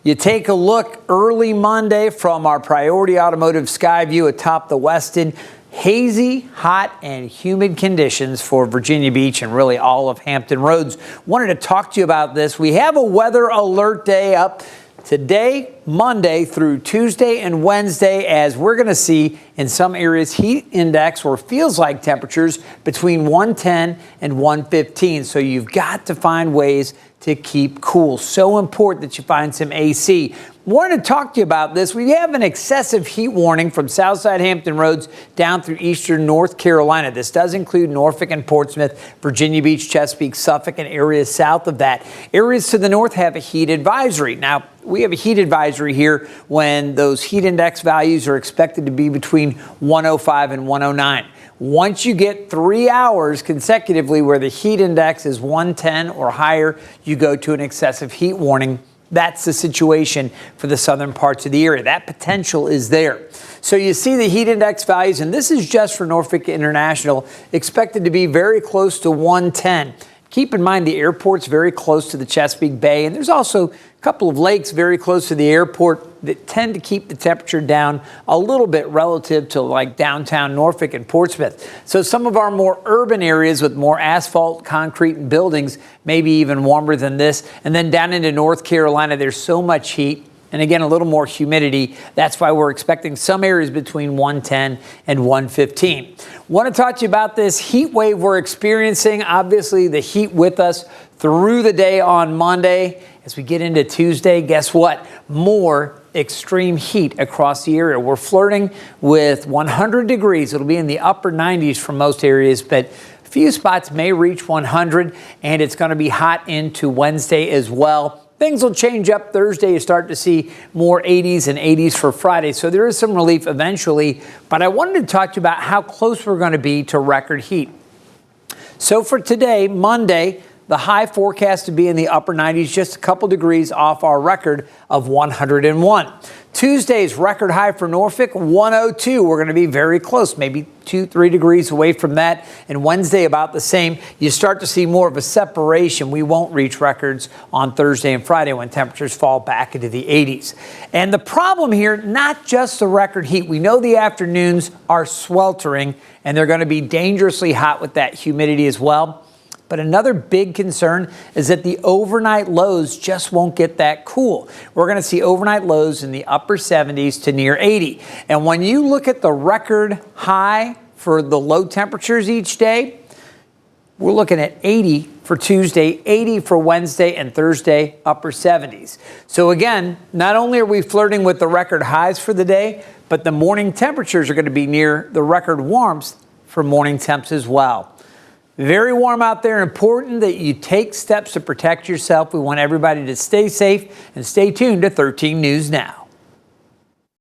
You take a look early Monday from our Priority Automotive Sky View atop the Westin. Hazy, hot, and humid conditions for Virginia Beach and really all of Hampton Roads. Wanted to talk to you about this. We have a weather alert day up today, Monday through Tuesday and Wednesday, as we're going to see in some areas heat index or feels like temperatures between 110 and 115. So you've got to find ways to keep cool. So important that you find some AC. Wanted to talk to you about this. We have an excessive heat warning from Southside Hampton Roads down through eastern North Carolina. This does include Norfolk and Portsmouth, Virginia Beach, Chesapeake, Suffolk, and areas south of that. Areas to the north have a heat advisory. Now, we have a heat advisory here when those heat index values are expected to be between 105 and 109. Once you get 3 hours consecutively where the heat index is 110 or higher, you go to an excessive heat warning. That's the situation for the southern parts of the area. That potential is there. So you see the heat index values, and this is just for Norfolk International, expected to be very close to 110. Keep in mind the airport's very close to the Chesapeake Bay, and there's also a couple of lakes very close to the airport that tend to keep the temperature down a little bit relative to like downtown Norfolk and Portsmouth. So some of our more urban areas with more asphalt, concrete, and buildings may be even warmer than this. And then down into North Carolina, there's so much heat. And again, a little more humidity. That's why we're expecting some areas between 110 and 115. Want to talk to you about this heat wave we're experiencing. Obviously, the heat with us through the day on Monday. As we get into Tuesday, guess what? More extreme heat across the area. We're flirting with 100 degrees. It'll be in the upper 90s for most areas, but a few spots may reach 100, and it's going to be hot into Wednesday as well. Things will change up Thursday. You start to see more 80s and 80s for Friday. So there is some relief eventually. But I wanted to talk to you about how close we're going to be to record heat. So for today, Monday, the high forecast to be in the upper 90s, just a couple degrees off our record of 101. Tuesday's record high for Norfolk, 102. We're going to be very close, maybe 2-3 degrees away from that. And Wednesday, about the same. You start to see more of a separation. We won't reach records on Thursday and Friday when temperatures fall back into the 80s. And the problem here, not just the record heat. We know the afternoons are sweltering, and they're going to be dangerously hot with that humidity as well. But another big concern is that the overnight lows just won't get that cool. We're going to see overnight lows in the upper 70s to near 80. And when you look at the record high for the low temperatures each day, we're looking at 80 for Tuesday, 80 for Wednesday, and Thursday, upper 70s. So again, not only are we flirting with the record highs for the day, but the morning temperatures are going to be near the record warmth for morning temps as well. Very warm out there. Important that you take steps to protect yourself. We want everybody to stay safe and stay tuned to 13 News Now.